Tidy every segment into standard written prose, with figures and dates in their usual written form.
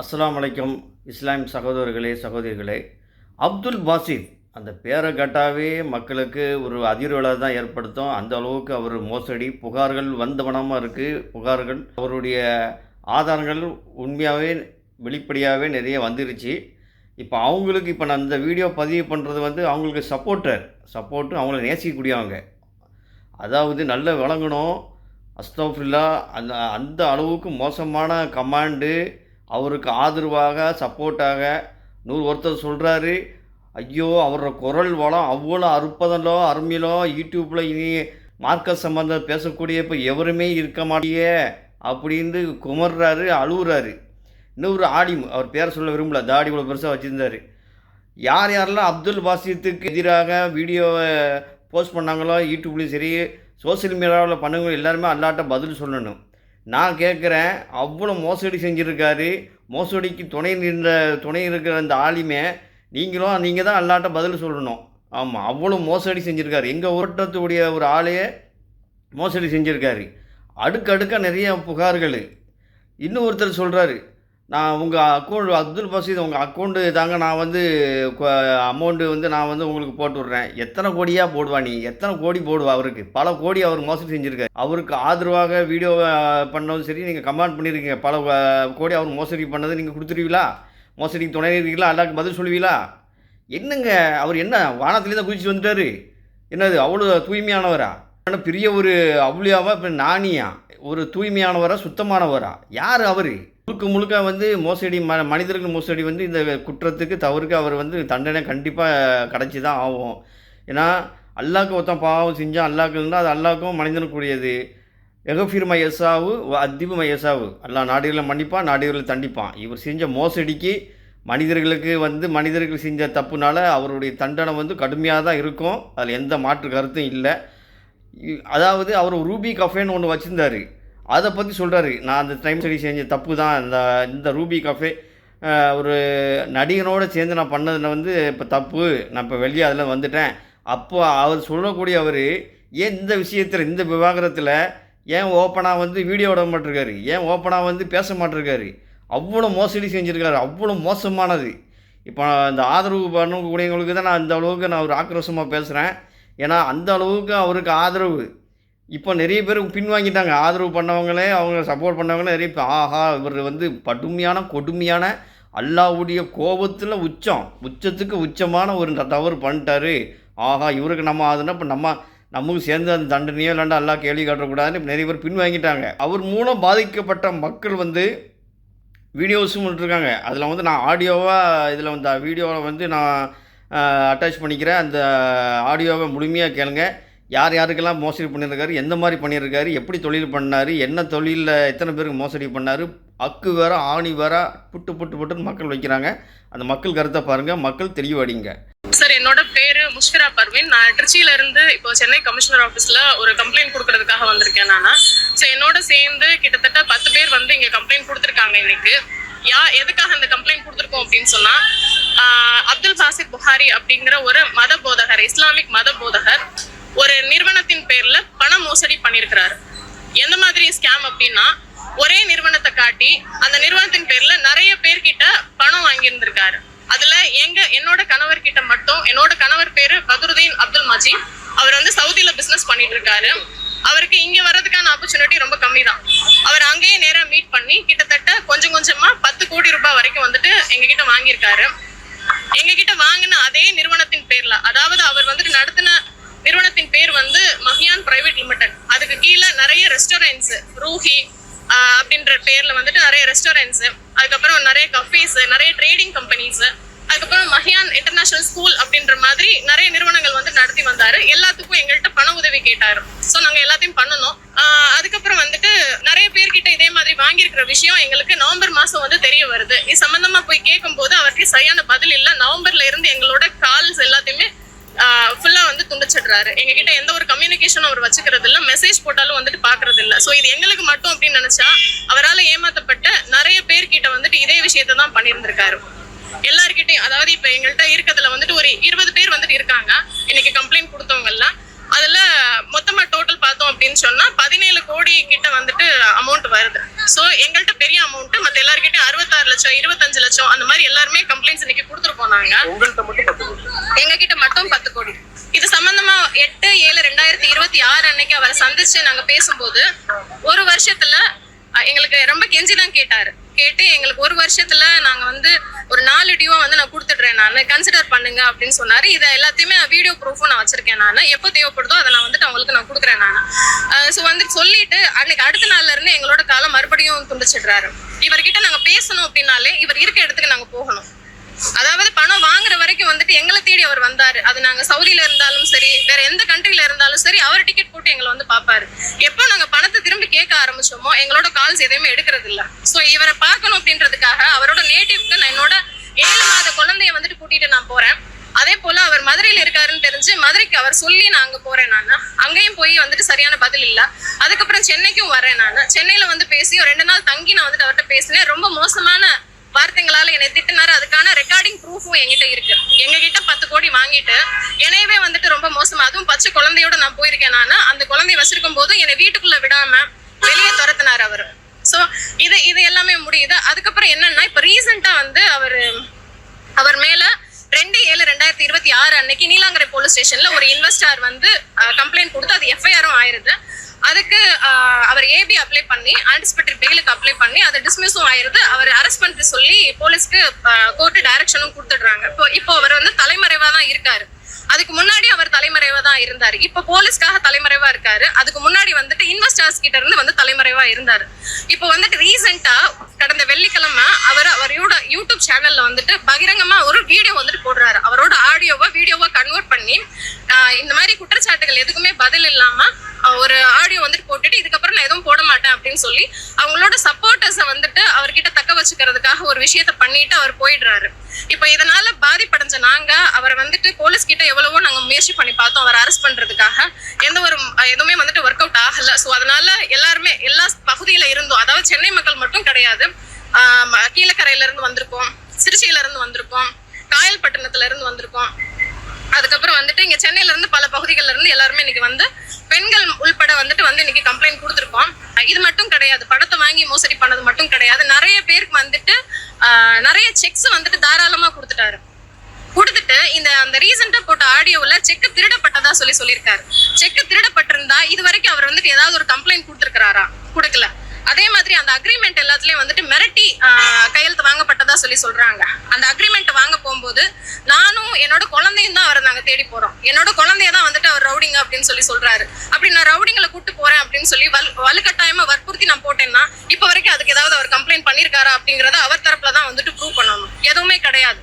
அஸ்ஸலாமு அலைக்கும் இஸ்லாம் சகோதரர்களே சகோதரிகளே. அப்துல் பாசித் அந்த பேரை கேட்டாவே மக்களுக்கு ஒரு அதிர்வலை தான் ஏற்படுத்தும். அந்த அளவுக்கு அவர் மோசடி புகார்கள் வந்தவனமாக இருக்குது. புகார்கள் அவருடைய ஆதாரங்கள் உண்மையாகவே வெளிப்படையாகவே நிறைய வந்துருச்சு. இப்போ அவங்களுக்கு இப்போ நான் இந்த வீடியோ பதிவு பண்ணுறது அவங்களுக்கு சப்போர்ட்டு அவங்கள நேசிக்கக்கூடியவங்க. அதாவது நல்ல விளங்கணும். அஸ்தக்ஃபிருல்லாஹ் அந்த அந்த அளவுக்கு மோசமான கமாண்டு அவருக்கு ஆதரவாக சப்போர்ட்டாக ஒருத்தர் சொல்கிறாரு, ஐயோ அவரோட குரல் வளம் அவ்வளோ அருமையிலோ யூடியூப்பில் இனி மார்க்க சம்பந்தம் பேசக்கூடிய இப்போ எவருமே இருக்க மாட்டியே அப்படின்னு குமர்றாரு, அழுகுறாரு. இன்னொரு ஆலிம், அவர் பேரை சொல்ல விரும்பல, தாடி இவ்வளோ பெருசாக வச்சுருந்தார். யாரெல்லாம் அப்துல் பாசித்துக்கு எதிராக வீடியோவை போஸ்ட் பண்ணாங்களோ யூடியூப்லேயும் சரி சோசியல் மீடியாவில் பண்ணுங்க எல்லாருமே அல்லாட்ட பதில் சொல்லணும். நான் கேட்குறேன், அவ்வளோ மோசடி செஞ்சுருக்காரு. மோசடிக்கு துணை இருக்கிற அந்த ஆலிமே நீங்கள் தான் அல்லாட்ட பதில் சொல்லணும். ஆமாம், அவ்வளோ மோசடி செஞ்சுருக்காரு. எங்கள் ஓட்டத்துடைய ஒரு ஆளையே மோசடி செஞ்சுருக்காரு. அடுக்கடுக்காக நிறைய புகார்கள். இன்னும் ஒருத்தர் சொல்கிறாரு, நான் உங்கள் அக்கௌண்ட் அப்துல் பாசித் உங்கள் அக்கௌண்ட்டு தாங்க, நான் அமௌண்ட்டு நான் உங்களுக்கு போட்டு விட்றேன். எத்தனை கோடியாக போடுவா நீ? எத்தனை கோடி போடுவா? அவருக்கு பல கோடி அவர் மோசடி செஞ்சுருக்காரு. அவருக்கு ஆதரவாக வீடியோ பண்ணதும் சரி, நீங்கள் கமெண்ட் பண்ணியிருக்கீங்க, பல கோடி அவர் மோசடி பண்ணது நீங்கள் கொடுத்துருவீங்களா? மோசடிக்கு துணை இருக்கீங்களா? எல்லாருக்கும் பதில் சொல்லுவீங்களா? என்னங்க அவர் என்ன வானத்துலேயே தான் குதிச்சு வந்துட்டார்? என்னது அவ்வளோ தூய்மையானவரா? பெரிய ஒரு அவுளியாவா? இப்போ நானியா? ஒரு தூய்மையானவரா? சுத்தமானவரா? யார் அவர்? முழுக்க மோசடி மனிதர்கள் மோசடி இந்த குற்றத்துக்கு தவறுக்கு அவர் தண்டனை கண்டிப்பாக கிடச்சி தான் ஆகும். ஏன்னா அல்லாஹ்க்கு ஒருத்தன் பாவம் செஞ்சால் அல்லாஹ்க்கு இருந்தால் அது அல்லாஹ்க்கும் மனிதனுக்குரியது. எகஃபிர் மையசாவு அத்திபு மையசாவு, அல்லாஹ் நாடுகளை மன்னிப்பான், நாடுகளை தண்டிப்பான். இவர் செஞ்ச மோசடிக்கு மனிதர்கள் செஞ்ச தப்புனால அவருடைய தண்டனை கடுமையாக தான் இருக்கும். அதில் எந்த மாற்று கருத்தும் இல்லை. அதாவது அவர் ரூபி கஃபேன்னு ஒன்று வச்சுருந்தார். அதை பற்றி சொல்கிறாரு, நான் அந்த டைம் சரி செஞ்ச தப்பு தான். இந்த ரூபி கஃபே ஒரு நடிகனோடு சேர்ந்து நான் பண்ணதில் இப்போ தப்பு, நான் இப்போ வெளியே அதில் வந்துட்டேன். அப்போ அவர் சொல்லக்கூடிய அவர் ஏன் இந்த விஷயத்தில் இந்த விவாகரத்தில் ஏன் ஓப்பனாக வீடியோ விட மாட்டிருக்காரு? ஏன் ஓப்பனாக பேச மாட்டிருக்காரு? அவ்வளோ மோசடி செஞ்சுருக்காரு, அவ்வளோ மோசமானது. இப்போ இந்த ஆதரவு பண்ணக்கூடியவங்களுக்கு தான் நான் அந்த அளவுக்கு நான் ஒரு ஆக்ரோஷமாக பேசுகிறேன். ஏன்னா அந்த அளவுக்கு அவருக்கு ஆதரவு இப்போ நிறைய பேர் பின்வாங்கிட்டாங்க. ஆதரவு பண்ணவங்களே, அவங்க சப்போர்ட் பண்ணவங்களே நிறைய பேர், ஆஹா இவர் கொடுமையான அல்லாஹ்வுடைய கோபத்தில் உச்சத்துக்கு உச்சமான ஒரு தவறு பண்ணிட்டாரு. ஆஹா இவருக்கு நம்ம அதுனா இப்போ நமக்கு சேர்ந்து அந்த தண்டனையோ இல்லாண்டா அல்லாஹ் கேள்வி காட்டக்கூடாதுன்னு நிறைய பேர் பின்வாங்கிட்டாங்க. அவர் மூலம் பாதிக்கப்பட்ட மக்கள் வீடியோஸும் இருக்காங்க. அதில் நான் ஆடியோவாக இதில் வீடியோவில் நான் அட்டாச் பண்ணிக்கிறேன். அந்த ஆடியோவை முழுமையாக கேளுங்க. யாருக்கெல்லாம் மோசடி பண்ணியிருக்காரு, எந்த மாதிரி பண்ணியிருக்காரு, எப்படி தொழில் பண்ணார், என்ன தொழிலில் எத்தனை பேருக்கு மோசடி பண்ணார், அக்கு வேற ஆணி வேற புட்டுன்னு மக்கள் வைக்கிறாங்க. அந்த மக்கள் கருத்தை பாருங்கள், மக்கள் தெளிவடைங்க. சார், என்னோட பேரு முஷ்ஃபிரா பர்வீன். நான் திருச்சியில இருந்து இப்போ சென்னை கமிஷனர் ஆஃபீஸ்ல ஒரு கம்ப்ளைண்ட் கொடுக்கறதுக்காக வந்திருக்கேன் நான். ஸோ என்னோட சேர்ந்து கிட்டத்தட்ட 10 பேர் இங்க கம்ப்ளைண்ட் கொடுத்துருக்காங்க. இன்னைக்கு எதுக்காக அந்த கம்ப்ளைண்ட் கொடுத்துருக்கோம் அப்படின்னு சொன்னா, அப்துல் பாசித் புகாரி அப்படிங்கிற ஒரு மத போதகர், இஸ்லாமிக் மத போதகர் ஒரு நிறுவனத்தின் பேர்ல பண மோசடி பண்ணியிருக்கிறாரு. எந்த மாதிரி ஸ்கேம் அப்படின்னா, ஒரே நிறுவனத்தை காட்டி அந்த நிறுவனத்தின் பேர்ல நிறைய பேர்கிட்ட பணம் வாங்கியிருந்திருக்காரு. அதுல என்னோட கணவர் கிட்ட மட்டும், என்னோட கணவர் பேரு பத்ருதீன் அப்துல் மஜீத். அவர் சவுதியில பிசினஸ் பண்ணிட்டு இருக்காரு. அவருக்கு இங்க வர்றதுக்கான ஆப்பர்ச்சுனிட்டி ரொம்ப கம்மி தான். அவர் அங்கேயே நேரா மீட் பண்ணி கிட்டத்தட்ட கொஞ்சமா 10 கோடி ரூபாய் வரைக்கும் எங்க கிட்ட வாங்கியிருக்காரு. எங்க கிட்ட வாங்கின அதே நிறுவனத்தின் பேர்ல, அதாவது அவர் நடத்தின நிறுவனத்தின் பேர் மஹியான் பிரைவேட் லிமிடெட். அதுக்கு கீழே நிறைய ரெஸ்டாரண்ட்ஸ், ரூஹி அப்படின்ற பேர்ல நிறைய ரெஸ்டாரண்ட்ஸ், அதுக்கப்புறம் நிறைய கஃபேஸ், நிறைய ட்ரேடிங் கம்பெனிஸ், அதுக்கப்புறம் மஹியான் இன்டர்நேஷனல் ஸ்கூல் அப்படின்ற மாதிரி நிறைய நிறுவனங்கள் நடத்தி வந்தாரு. எல்லாத்துக்கும் எங்கள்கிட்ட பண உதவி கேட்டாரு. ஸோ நாங்க எல்லாத்தையும் பண்ணணும். அதுக்கப்புறம் நிறைய பேர்கிட்ட இதே மாதிரி வாங்கியிருக்கிற விஷயம் எங்களுக்கு நவம்பர் மாசம் தெரிய வருது. இது சம்பந்தமா போய் கேட்கும் போது அவருக்கு சரியான பதில் இல்லை. நவம்பர்ல இருந்து எங்களோட கால்ஸ் எல்லாத்தையுமே ஃபுல்லா துண்டிச்சிடுறாரு. எங்ககிட்ட எந்த ஒரு கம்யூனிகேஷனும் அவர் வச்சுக்கிறது இல்லை. மெசேஜ் போட்டாலும் பாக்குறது இல்லை. ஸோ இது எங்களுக்கு மட்டும் அப்படின்னு நினைச்சா, அவரால் ஏமாத்தப்பட்ட நிறைய பேர்கிட்ட இதே விஷயத்த தான் பண்ணியிருந்திருக்காரு. எல்லார்கிட்டையும், அதாவது இப்ப எங்கள்கிட்ட இருக்கிறதுல ஒரு 20 பேர் இருக்காங்க. இன்னைக்கு கம்ப்ளைண்ட் கொடுத்தவங்க எல்லாம் அதுல மொத்தமா டோட்டல் பார்த்தோம் அப்படின்னு சொன்னா 17 கோடி கிட்ட வந்துட்டு அமௌண்ட் வருது. சோ எங்கள்கிட்ட பெரிய அமௌண்ட், மத்த எல்லார்கிட்ட 66 லட்சம் 25 லட்சம் அந்த மாதிரி எல்லாருமே கம்ப்ளைண்ட்ஸ் இன்னைக்கு கொடுத்துருப்போம். நாங்க எங்க கிட்ட மட்டும் 10 கோடி. இது சம்பந்தமா 8/7/2026 அன்னைக்கு அவரை சந்திச்சு நாங்க பேசும்போது ஒரு வருஷத்துல எங்களுக்கு ரொம்ப கெஞ்சிதான் கேட்டு எங்களுக்கு ஒரு வருஷத்துல நாங்க வந்து ஒரு 4 டியூவா வந்து நான் கொடுத்துடுறேன், நான் கன்சிடர் பண்ணுங்க அப்படின்னு சொன்னாரு. இதை எல்லாத்தையுமே வீடியோ ப்ரூஃபும் நான் வச்சிருக்கேன். நான் எப்போ தேவைப்படுதோ அதை நான் வந்துட்டு அவங்களுக்கு நான் கொடுக்குறேன். நான் ஸோ வந்து சொல்லிட்டு அன்னைக்கு அடுத்த நாள்ல இருந்து எங்களோட காலம் மறுபடியும் துண்டிச்சிடுறாரு. இவர்கிட்ட நாங்க பேசணும் அப்படின்னாலே இவர் இருக்க இடத்துக்கு நாங்க போகணும். அதாவது பணம் வாங்குற வரைக்கும் வந்துட்டு எங்களை தேடி அவர் வந்தாரு. அது நாங்க சவுதியில இருந்தாலும் சரி, வேற எந்த கண்ட்ரில இருந்தாலும் சரி, அவர் டிக்கெட் போட்டு எங்களை வந்து பாப்பாரு. எப்போ நாங்க பணத்தை திரும்பி கேட்க ஆரம்பிச்சோமோ எங்களோட கால்ஸ் எதையுமே எடுக்கிறது இல்ல. சோ இவரை பார்க்கணும் அப்படின்றதுக்காக அவரோட நேட்டிவ்க்கு நான் என்னோட 7 மாத குழந்தைய வந்துட்டு கூட்டிட்டு நான் போறேன். அதே போல அவர் மதுரையில இருக்காருன்னு தெரிஞ்சு மதுரைக்கு அவர் சொல்லி நான் அங்க போறேன். நான் அங்கேயும் போய் வந்துட்டு சரியான பதில் இல்ல. அதுக்கப்புறம் சென்னைக்கும் வரேன். நான் சென்னையில வந்து பேசி ஒரு 2 நாள் தங்கி நான் வந்துட்டு அவர்கிட்ட பேசினேன். ரொம்ப மோசமான வார்த்தைகளால என்னை திட்டினாரு. அதுக்கான ரெக்கார்டிங் ப்ரூஃபும் என்கிட்ட இருக்கு. எங்க கிட்ட 10 கோடி வாங்கிட்டு என்னையவே வந்துட்டு ரொம்ப மோசமா, அதுவும் பச்சை குழந்தையோட நான் போயிருக்கேன். நான் அந்த குழந்தைய வச்சிருக்கும் போது என்னை வீட்டுக்குள்ள விடாம வெளியே துரத்தினாரு அவரு. சோ இது எல்லாமே முடியுது. அதுக்கப்புறம் என்னன்னா இப்ப ரீசெண்டா வந்து அவர் மேல 2/7/2026 அன்னைக்கு நீலாங்கரை போலீஸ் ஸ்டேஷன்ல ஒரு இன்வெஸ்டர் வந்து கம்ப்ளைண்ட் கொடுத்து அது எஃப்ஐஆரும் ஆயிருது. அதுக்கு அவர் ஏபி அப்ளை பண்ணி ஆன்டிசிபேட்டரி பெயிலுக்கு அப்ளை பண்ணி அதை டிஸ்மிஸும் ஆயிருது. அவர் அரெஸ்ட் பண்ணிட்டு சொல்லி போலீஸ்க்கு கோர்ட்டு டைரக்ஷனும் கொடுத்துடுறாங்க. இப்போ அவர் வந்து தலைமறைவா தான் இருக்காரு. அதுக்கு முன்னாடி அவர் தலைமறைவா தான் இருந்தாரு. இப்ப போலீஸ்க்காக தலைமறைவா இருக்காரு. அதுக்கு முன்னாடி வந்துட்டு இன்வெஸ்டர்ஸ் கிட்ட இருந்து வந்து தலைமறைவா இருந்தாரு. இப்போ வந்துட்டு ரீசெண்டா கடந்த வெள்ளிக்கிழமை அவரோட யூடியூப் சேனல்ல வந்துட்டு பகிரங்கமா ஒரு வீடியோ வந்துட்டு போடுறாரு. அவரோட ஆடியோவை வீடியோவா கன்வெர்ட் பண்ணி இந்த மாதிரி குற்றச்சாட்டுகள் எதுக்குமே பதில் இல்லாம ஒரு ஆடியோ வந்துட்டு போட்டுட்டு இதுக்கப்புறம் நான் எதுவும் போட மாட்டேன் அப்படின்னு சொல்லி அவங்களோட சப்போர்ட்டர்ஸை வந்துட்டு அவர்கிட்ட தக்க வச்சுக்கிறதுக்காக ஒரு விஷயத்த பண்ணிட்டு அவர் போயிடுறாரு. இப்ப இதனால பாதிப்படைஞ்ச நாங்க அவரை வந்துட்டு போலீஸ் கிட்ட எவ்வளவோ நாங்க முயற்சி பண்ணி பார்த்தோம் அவரை அரெஸ்ட் பண்றதுக்காக. எதுவுமே வந்துட்டு ஒர்க் அவுட் ஆகல. சோ அதனால எல்லாருமே எல்லா பகுதியில இருந்தோம், அதாவது சென்னை மக்கள் மட்டும் கிடையாது, கீழக்கரையில இருந்து வந்திருக்கோம், திருச்சியில இருந்து வந்திருக்கோம், காயல்பட்டினத்துல இருந்து வந்திருக்கோம், அதுக்கப்புறம் வந்துட்டு இங்க சென்னையில இருந்து பல பகுதிகள்ல இருந்து எல்லாருமே இன்னைக்கு வந்து பெண்கள் உள்பட வந்துட்டு இன்னைக்கு கம்ப்ளைண்ட் கொடுத்துருக்கோம். இது மட்டும் கிடையாது, பணத்தை வாங்கி மோசடி பண்ணது மட்டும் கிடையாது, நிறைய பேருக்கு வந்துட்டு நிறைய செக்ஸ் வந்துட்டு தாராளமா கொடுத்துட்டாரு. கொடுத்துட்டு அந்த ரீசெண்டா போட்ட ஆடியோல செக் திருடப்பட்டதா சொல்லியிருக்காரு. செக் திருடப்பட்டிருந்தா இது வரைக்கும் அவர் வந்துட்டு ஏதாவது ஒரு கம்ப்ளைண்ட் கொடுத்துருக்காரா? கொடுக்கல. அதே மாதிரி அந்த அக்ரிமெண்ட் எல்லாத்துலயும் வந்துட்டு மிரட்டி கையெழுத்து வாங்கப்பட்டதா சொல்றாங்க. அந்த அக்ரிமெண்ட் வாங்க போகும்போது நானும் என்னோட குழந்தையும் தான் அவரை நாங்க தேடி போறோம். என்னோட குழந்தைய தான் வந்துட்டு அவர் ரவுடிங்க அப்படின்னு சொல்றாரு. அப்படி நான் ரவுடிங்களை கூட்டு போறேன் அப்படின்னு சொல்லி வலுக்கட்டாயமா வற்புறுத்தி நான் போட்டேன்னா இப்ப வரைக்கும் அதுக்கு ஏதாவது அவர் கம்ப்ளைண்ட் பண்ணிருக்காரா அப்படிங்கறத அவர் தரப்புல தான் வந்துட்டு ப்ரூவ் பண்ணணும். எதுவுமே கிடையாது.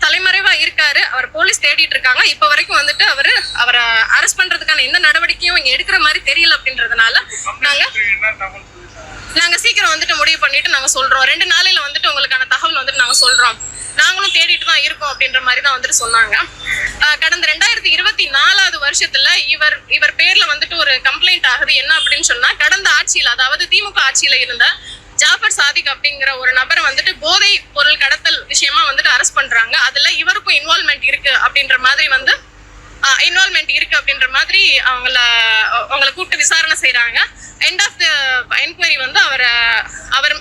தலைமறைவா இருக்காரு. அவர் போலீஸ் தேடிட்டு இருக்காங்க. இப்ப வரைக்கும் வந்துட்டு அவரை அரெஸ்ட் பண்றதுக்கான எந்த நடவடிக்கையும் இங்க எடுக்கிற மாதிரி தெரியல. அப்படின்றதுனால நாங்க சீக்கிரம் வந்துட்டு முடிவு பண்ணிட்டு நாங்க சொல்றோம். 2 நாளையில வந்துட்டு உங்களுக்கான தகவல் வந்துட்டு நாங்க சொல்றோம். நாங்களும் தேடிட்டு தான் இருக்கோம் அப்படின்ற மாதிரி தான் வந்துட்டு சொன்னாங்க. கடந்த 2024 வருஷத்துல இவர் பேர்ல வந்துட்டு ஒரு கம்ப்ளைண்ட் ஆகுது. என்ன அப்படின்னு சொன்னா, கடந்த ஆட்சியில, அதாவது திமுக ஆட்சியில இருந்த ஜாபர் சாதிக் அப்படிங்கிற ஒரு நபரை வந்துட்டு போதை பொருள் கடத்தல் விஷயமா வந்துட்டு அரெஸ்ட் பண்றாங்க. அதுல இவருக்கும் இன்வால்வ்மெண்ட் இருக்கு அப்படின்ற மாதிரி அவங்களை கூப்பிட்டு விசாரணை செய்யறாங்க. எண்ட் ஆஃப் த என்கொயரி வந்து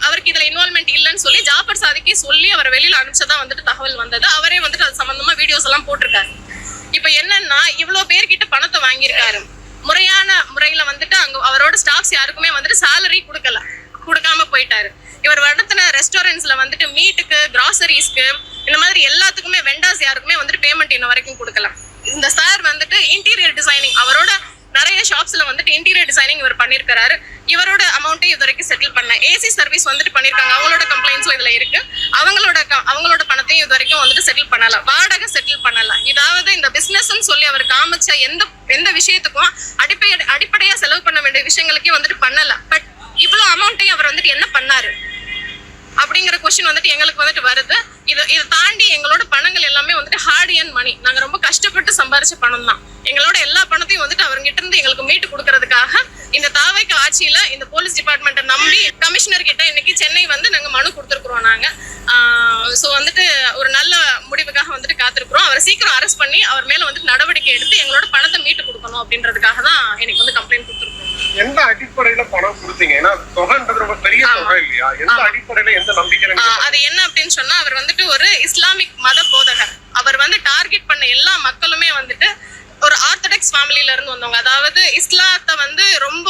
அவருக்கு இதுல இன்வால்வ்மெண்ட் இல்லைன்னு சொல்லி ஜாபர் சாதிக்கே சொல்லி அவரை வெளியில அனுப்பிச்சதா வந்துட்டு தகவல் வந்தது. அவரே வந்துட்டு அது சம்பந்தமா வீடியோஸ் எல்லாம் போட்டிருக்காரு. இப்ப என்னன்னா, இவ்வளவு பேர்கிட்ட பணத்தை வாங்கியிருக்காரு. முறையான முறையில வந்துட்டு அங்க அவரோட ஸ்டாஃப்ஸ் யாருக்குமே வந்துட்டு சேலரி கொடுக்காம போயிட்டாரு. இவர் நடத்தின ரெஸ்டாரண்ட்ஸ்ல வந்துட்டு மீட்டுக்கு, கிராசரிஸ்க்கு, இந்த மாதிரி எல்லாத்துக்குமே வெண்டாஸ் யாருக்குமே வந்துட்டு பேமெண்ட் இன்ன வரைக்கும் கொடுக்கல. இந்த சார் வந்துட்டு இன்டீரியர் டிசைனிங், அவரோட நிறைய ஷாப்ஸ்ல வந்துட்டு இன்டீரியர் டிசைனிங் இவர் பண்ணிருக்காரு. இவரோட அமௌண்ட்டை இது வரைக்கும் செட்டில் பண்ண ஏசி சர்வீஸ் வந்துட்டு பண்ணிருக்காங்க. அவங்களோட கம்ப்ளைண்ட்ஸும் இதுல இருக்கு. அவங்களோட பணத்தையும் இது வரைக்கும் வந்துட்டு செட்டில் பண்ணல. வாடகை செட்டில் பண்ணல. இதாவது இந்த பிசினஸ்ன்னு சொல்லி அவர் காமிச்ச எந்த விஷயத்துக்கும் அடிப்படையா செலவு பண்ண வேண்டிய விஷயங்களுக்கே வந்துட்டு பண்ணல. பட் இவ்வளவு அமௌண்ட்டையும் அவர் வந்துட்டு என்ன பண்ணாரு அப்படிங்கிற கொஸ்டின் வந்துட்டு எங்களுக்கு வந்துட்டு வருது. இதை தாண்டி எங்களோட பணங்கள் எல்லாமே வந்துட்டு ஹார்ட் ஏர்ன் மணி, நாங்க ரொம்ப கஷ்டப்பட்டு சம்பாரிச்ச பணம் தான். எங்களோட எல்லா பணத்தையும் வந்துட்டு அவர்கிட்ட இருந்து எங்களுக்கு மீட்டு கொடுக்கறதுக்காக இந்த தாவைக்கு ஆட்சியில இந்த போலீஸ் டிபார்ட்மெண்ட்டை நம்பி கமிஷனர் கிட்ட இன்னைக்கு சென்னை வந்து நாங்க மனு கொடுத்துருக்குறோம். நாங்க ஸோ வந்துட்டு ஒரு நல்ல முடிவுக்காக வந்துட்டு காத்திருக்கிறோம். அவரை சீக்கிரம் அரெஸ்ட் பண்ணி அவர் மேல வந்துட்டு நடவடிக்கை எடுத்து எங்களோட பணத்தை மீட்டு கொடுக்கணும் அப்படின்றதுக்காக தான் எனக்கு வந்து கம்ப்ளைண்ட் கொடுத்துருக்கோம். எந்த அடிப்படையில பணம் கொடுத்தீங்க? ஏன்னா தொகைன்றது ரொம்ப பெரிய தொகை இல்லையா? எந்த அடிப்படையில, எந்த நம்பிக்கையில? அது என்ன அப்படின்னு சொன்னா, அவர் வந்துட்டு ஒரு இஸ்லாமிக் மத போதகர். அவர் வந்து டார்கெட் பண்ண எல்லா மக்களுமே வந்துட்டு ஒரு ஆர்த்தடாக்ஸ் ஃபேமிலியில இருந்து வந்தவங்க. அதாவது இஸ்லாத்தை வந்து ரொம்ப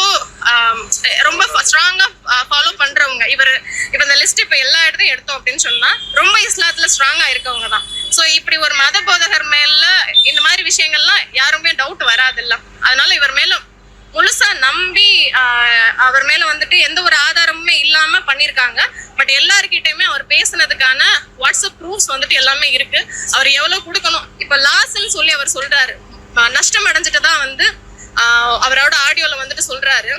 ரொம்ப ஸ்ட்ராங்கா ஃபாலோ பண்றவங்க. இவர் இந்த லிஸ்ட் இப்ப எல்லா இடத்தையும் எடுத்தோம் அப்படின்னு சொன்னா ரொம்ப இஸ்லாத்துல ஸ்ட்ராங்கா இருக்கவங்க தான். ஸோ இப்படி ஒரு மத போதகர் மேல இந்த மாதிரி விஷயங்கள்லாம் யாருமே டவுட் வராது இல்ல. அதனால இவர் மேல முழுசா நம்பி அவர் மேல வந்துட்டு எந்த ஒரு ஆதாரமுமே இல்லாம பண்ணிருக்காங்க. பட் எல்லார்கிட்டயுமே அவர் பேசுனதுக்கான வாட்ஸ்அப் ப்ரூஃப்ஸ் வந்துட்டு எல்லாமே இருக்கு. அவர் எவ்வளவு கொடுக்கணும், இப்ப லாஸ்ன்னு சொல்லி அவர் சொல்றாரு. நஷ்டம் அடைஞ்சிட்டு தான் வந்து அவரோட ஆடியோல வந்துட்டு சொல்றாரு.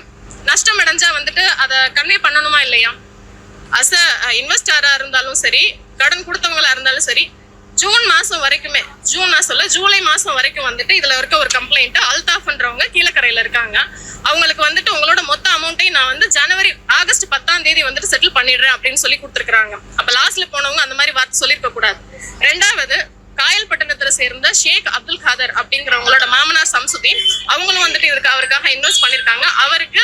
நஷ்டம் அடைஞ்சா வந்துட்டு அதை கன்வே பண்ணணுமா இல்லையா? அஸ் அ இன்வெஸ்டரா இருந்தாலும் சரி, கடன் கொடுத்தவங்களா இருந்தாலும் சரி, ஜூன் மாசம் வரைக்குமே, ஜூலை மாசம் வரைக்கும் வந்துட்டு இதுல இருக்க ஒரு கம்ப்ளைண்ட், அல்தாஃப்ன்றவங்க கீழக்கரையில இருக்காங்க. அவங்களுக்கு வந்துட்டு உங்களோட மொத்த அமௌண்ட்டையும் நான் வந்து ஆகஸ்ட் 10ஆம் தேதி வந்துட்டு செட்டில் பண்ணிடுறேன் அப்படின்னு சொல்லி கொடுத்துருக்காங்க. அப்ப லாஸ்ட்ல போனவங்க அந்த மாதிரி வார்த்தை சொல்லிருக்க கூடாது. ரெண்டாவது, காயல்பட்டினத்துல சேர்ந்த ஷேக் அப்துல் காதர் அப்படிங்கிறவங்களோட மாமனார் சம்சுதீன், அவங்களும் வந்துட்டு அவருக்காக இன்வெஸ்ட் பண்ணிருக்காங்க. அவருக்கு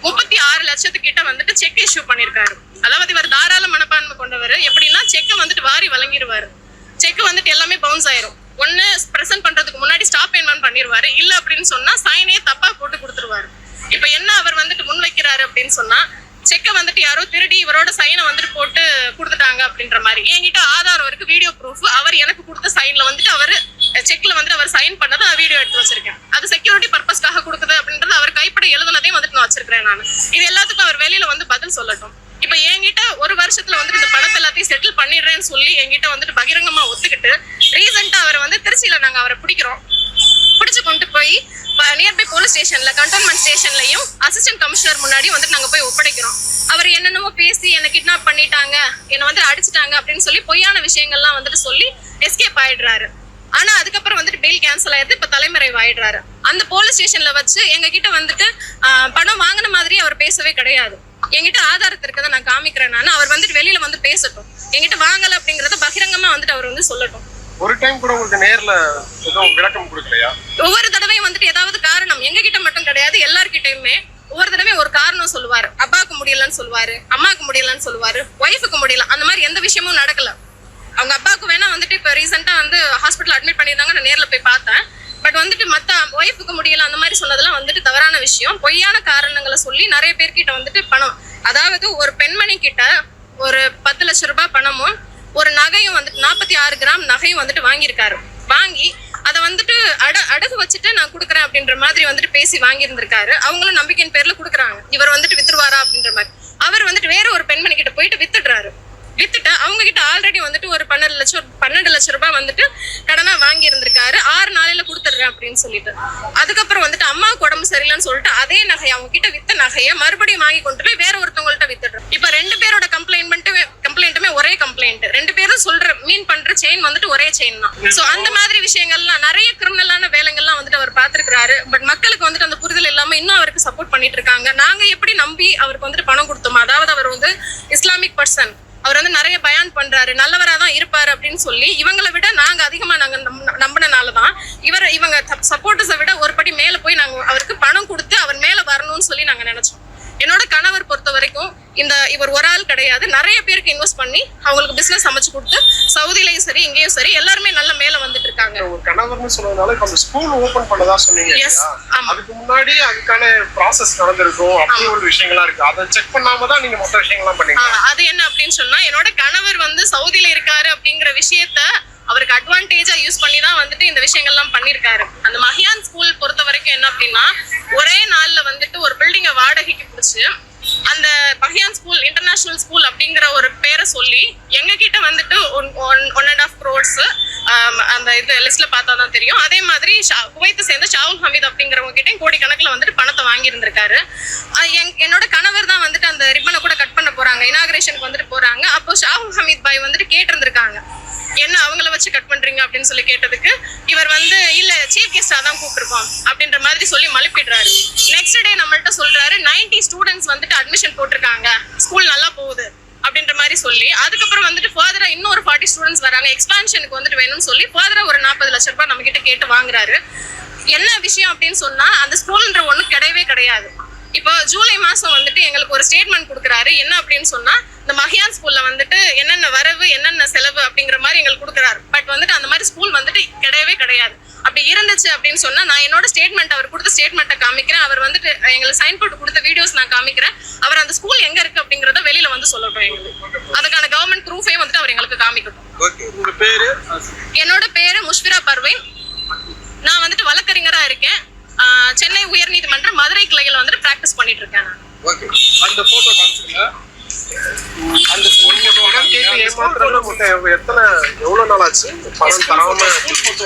36 லட்சத்துக்கிட்ட வந்துட்டு செக் இஷ்யூ பண்ணிருக்காரு. அதாவது இவர் தாராள மனப்பான்மை கொண்டவர். எப்படின்னா செக்கை வந்துட்டு வாரி வழங்கிடுவாரு. செக் வந்துட்டு எல்லாமே பவுன்ஸ் ஆயிரும். ஒன்னு பிரசன்ட் பண்றதுக்கு முன்னாடி ஸ்டாப் பேமெண்ட் பண்ணிடுவாரு. இல்ல அப்படின்னு சொன்னா சைனே தப்பா போட்டு கொடுத்துருவாரு. இப்ப என்ன அவர் வந்துட்டு முன் வைக்கிறாரு அப்படின்னு சொன்னா, செக்கை வந்துட்டு யாரோ திருடி இவரோட சைனை வந்துட்டு போட்டு கொடுத்துட்டாங்க அப்படின்ற மாதிரி. என்கிட்ட ஆதாரம் இருக்கு, வீடியோ ப்ரூஃப். அவர் எனக்கு கொடுத்த சைன்ல வந்துட்டு அவர் செக்ல வந்துட்டு அவர் சைன் பண்ணதை நான் வீடியோ எடுத்து வச்சிருக்கேன். அது செக்யூரிட்டி பர்பஸ்க்காக கொடுக்குது அப்படின்றது அவர் கைப்பட எழுதுனதையும் வந்துட்டு நான் வச்சிருக்கிறேன். நான் இது எல்லாத்துக்கும் அவர் வெளியில வந்து பதில் சொல்லட்டும். இப்ப என்கிட்ட ஒரு வருஷத்துல வந்துட்டு இந்த பணத்தை எல்லாத்தையும் செட்டில் பண்ணிடுறேன்னு சொல்லி என்கிட்ட வந்துட்டு பகிரங்கமா ஒத்துக்கிட்டு, ரீசெண்டா அவர் வந்து திருச்சியில நாங்க அவரை பிடிச்சு கொண்டு போய் நியர்பை போலீஸ் ஸ்டேஷன்ல, கண்டோன்மெண்ட் ஸ்டேஷன்லயும் அசிஸ்டன்ட் கமிஷனர் முன்னாடி வந்துட்டு நாங்க போய் ஒப்படைக்கிறோம். அவர் என்னென்னமோ பேசி என்ன கிட்னாப் பண்ணிட்டாங்க, என்ன வந்து அடிச்சுட்டாங்க அப்படின்னு சொல்லி பொய்யான விஷயங்கள்லாம் வந்துட்டு சொல்லி எஸ்கேப் ஆயிடுறாரு. ஆனா அதுக்கப்புறம் வந்துட்டு பெயில் கேன்சல் ஆயிடுது. இப்ப தலைமறைவு ஆயிடுறாரு. அந்த போலீஸ் ஸ்டேஷன்ல வச்சு எங்க கிட்ட வந்துட்டு பணம் வாங்கின மாதிரி அவர் பேசவே கிடையாது. என்கிட்ட ஆதாரத்தை இருக்கதை நான் காமிக்கிறேன். நான் அவர் வந்துட்டு வெளியில வந்து பேசட்டும். என்கிட்ட வாங்கல அப்படிங்கறத பகிரங்கமா வந்துட்டு அவர் வந்து சொல்லட்டும். ஒரு டைம் கூட உங்களுக்கு நேர்ல எதுவும் விளக்கம் கொடுக்கலையா? ஒவ்வொரு தடவையும் வந்துட்டு ஏதாவது காரணம், எங்க கிட்ட மட்டும் கிடையாது, எல்லார்கிட்டயுமே ஒவ்வொரு தடவை ஒரு காரணம் சொல்லுவாரு. அப்பாவுக்கு முடியலன்னு சொல்லுவாரு, அம்மாவுக்கு முடியலன்னு சொல்லுவாரு, ஒய்ஃபுக்கு முடியல. அந்த மாதிரி எந்த விஷயமும் நடக்கல. அவங்க அப்பாவுக்கு வேணா வந்துட்டு இப்ப ரீசெண்டா வந்து ஹாஸ்பிட்டல் அட்மிட் பண்ணியிருந்தாங்க, நான் நேர்ல போய் பார்த்தேன். பட் வந்துட்டு மத்த ஒய்ஃபுக்கு முடியல அந்த மாதிரி சொன்னதெல்லாம் வந்துட்டு தவறான விஷயம். பொய்யான காரணங்களை சொல்லி நிறைய பேர்கிட்ட வந்துட்டு பணம், அதாவது ஒரு பெண்மணி கிட்ட ஒரு 10 லட்சம் ரூபாய் பணமும் ஒரு நகையும் வந்துட்டு 46 கிராம் நகையும் வந்துட்டு வாங்கியிருக்காரு. வாங்கி அதை வந்துட்டு அடகு வச்சுட்டு நான் கொடுக்குறேன் அப்படின்ற மாதிரி வந்துட்டு பேசி வாங்கியிருந்திருக்காரு. அவங்களும் நம்பிக்கையின் பேர்ல கொடுக்குறாங்க, இவர் வந்துட்டு வித்துருவாரா அப்படின்ற மாதிரி. அவர் வந்துட்டு வேற ஒரு பெண்மணி கிட்ட போயிட்டு வித்துடுறாரு. வித்துட்டு அவங்க கிட்ட ஆல்ரெடி வந்துட்டு ஒரு 12 லட்சம் ரூபாய் வந்துட்டு கடனா வாங்கி இருந்திருக்காரு. 6 நாளையில கொடுத்துடுறேன் அப்படின்னு சொல்லிட்டு. அதுக்கப்புறம் வந்துட்டு அம்மாவுக்கு உடம்பு சரியில்லைன்னு சொல்லிட்டு அதே நகையை, அவங்க கிட்ட வித்த நகையை மறுபடியும் வாங்கி கொண்டு போய் வேற ஒருத்தவங்கள்ட்ட வித்துடுறேன். இப்ப 2 பேரோட கம்ப்ளைண்ட்டுமே ஒரே கம்ப்ளைண்ட். 2 பேரும் சொல்ற மீன் பண்ற செயின் வந்துட்டு ஒரே செயின் தான். சோ அந்த மாதிரி விஷயங்கள்லாம் நிறைய கிரிமினலான வேலைகள்லாம் வந்துட்டு அவர் பாத்துருக்காரு. பட் மக்களுக்கு வந்துட்டு அந்த புரிதல் இல்லாம இன்னும் அவருக்கு சப்போர்ட் பண்ணிட்டு இருக்காங்க. நாங்க எப்படி நம்பி அவருக்கு வந்துட்டு பணம் கொடுத்தோம், அதாவது அவர் வந்து இஸ்லாமிக் பர்சன், அவர் வந்து நிறைய பயான் பண்றாரு, நல்லவரா தான் இருப்பாரு அப்படின்னு சொல்லி இவங்களை விட நாங்க அதிகமா நாங்க நம்பினாலதான் இவங்க சப்போர்ட்டர்ஸை விட ஒரு படி மேல போய் நாங்க அவருக்கு பணம் கொடுத்து அவர் மேல வரணும்னு சொல்லி நாங்க நினைச்சோம். என்னோட கணவர் பொறுத்த வரைக்கும் இவர் ஒரு ஆள் கிடையாது, நிறைய பேருக்கு இன்வெஸ்ட் பண்ணி அவங்களுக்கு பிசினஸ் அமைச்சு கொடுத்து சவுதிலையும் சரி இங்கேயும் சரி எல்லாருமே நல்ல மேல வந்துட்டு இருக்காங்க. ஒரு கணவர்னு சொன்னதுனால இப்ப அந்த ஸ்கூல் ஓபன் பண்ணதா சொன்னீங்க. அதுக்கு முன்னாடி அதுக்கான ப்ராசஸ் நடந்திருக்கும், அப்படி ஒரு விஷயங்களா இருக்கு. அதை செக் பண்ணாம தான் நீங்க மொத்த விஷயங்கள்லாம் பண்ணீங்க. அது என்ன அப்படின்னு சொன்னா, என்னோட கணவர் வந்து சவுதியில இருக்காரு அப்படிங்கிற விஷயத்த அவருக்கு அட்வான்டேஜா யூஸ் பண்ணி தான் வந்துட்டு இந்த விஷயங்கள்லாம் பண்ணிருக்காரு. அந்த மஹியான் ஸ்கூல் பொறுத்த வரைக்கும் என்ன அப்படின்னா, ஒரே நாள்ல வந்துட்டு ஒரு பில்டிங்கை வாடகைக்கு பிடிச்சு அந்த மஹியான் ஸ்கூல் இன்டர்நேஷனல் ஸ்கூல் அப்படிங்கிற ஒரு பேரை சொல்லி எங்க கிட்ட வந்துட்டு 1.5 crores அந்த இது லிஸ்ட்ல பார்த்தா தான் தெரியும். அதே மாதிரி குவைத்தை சேர்ந்த ஷாவுல் ஹமீத் அப்படிங்கிறவங்க கிட்ட கோடிக்கணக்கில் வந்துட்டு பணத்தை வாங்கி இருந்திருக்காரு. என்னோட கணவர் தான் வந்துட்டு அந்த ரிப்பனை கூட கட் பண்ண போறாங்க, இனாகிரேஷனுக்கு வந்துட்டு போறாங்க. அப்போ ஷாவுல் ஹமீத் பாய் வந்துட்டு கேட்டிருந்திருக்காங்க, என்ன அவங்கள வச்சு கட் பண்றீங்க அப்படின்னு சொல்லி கேட்டதுக்கு இவர் வந்து இல்ல சீஃப் கெஸ்டா தான் கூப்பிட்டுருக்கோம் அப்படின்ற மாதிரி சொல்லி மழுப்பிடுறாரு. நெக்ஸ்ட் டே நம்மள்ட்ட சொல்றாரு 90 ஸ்டூடெண்ட்ஸ் வந்துட்டு அட்மிஷன் போட்டிருக்காங்க, ஸ்கூல் நல்லா போகுது, அப்படின்ற மாதிரி சொல்லி அதுக்கப்புறம் வந்துட்டு ஃபர்தரா இன்னொரு 40 ஸ்டூடெண்ட்ஸ் வராங்க, எக்ஸ்பான்ஷனுக்கு வந்துட்டு வேணும்னு சொல்லி ஃபர்தரா ஒரு 40 லட்சம் ரூபாய் நம்ம கிட்ட கேட்டு வாங்குறாரு. என்ன விஷயம் அப்படின்னு சொன்னா அந்த ஸ்கூல்ன்ற ஒண்ணு கிடையவே கிடையாது. இப்போ ஜூலை மாசம் வந்துட்டு எங்களுக்கு ஒரு ஸ்டேட்மெண்ட் கொடுக்குறாரு. என்ன அப்படின்னு சொன்னா இந்த மஹியான் ஸ்கூல்ல வந்துட்டு என்னென்ன வரவு என்னென்ன செலவு அப்படிங்கிற மாதிரி எங்களுக்கு கொடுக்குறாரு. பட் வந்துட்டு அந்த மாதிரி ஸ்கூல் வந்துட்டு கிடையவே கிடையாது. அப்படி இருந்துச்சு அப்படின்னு சொன்னா நான் என்னோட ஸ்டேட்மெண்ட், அவர் கொடுத்த ஸ்டேட்மெண்ட்டை காமிக்கிறேன். அவர் வந்துட்டு எங்களுக்கு சைன் போட்டு கொடுத்த வீடியோஸ் நான் காமிக்கிறேன். அவர் அந்த ஸ்கூல் எங்க இருக்கு அப்படிங்கறத வெளியில வந்து சொல்லட்டும். எங்களுக்கு அதுக்கான கவர்மெண்ட் ப்ரூஃபே வந்துட்டு அவர் எங்களுக்கு காமிக்கட்டும். உங்க பேரு? என்னோட பேரு முஷ்பிரா பர்வீன். நான் வந்துட்டு வழக்கறிஞரா இருக்கேன். சென்னை உயர்நீதிமன்ற மதுரை கிளையில வந்துட்டு பிராக்டிஸ் பண்ணிட்டு இருக்கேன் நான். அந்த போட்டோ காமிச்சுங்க. அந்த நீங்க பணம் கேட்டு ஏமாத்துறது எத்தனை எவ்வளவு நாள் ஆச்சு பணம் தராம?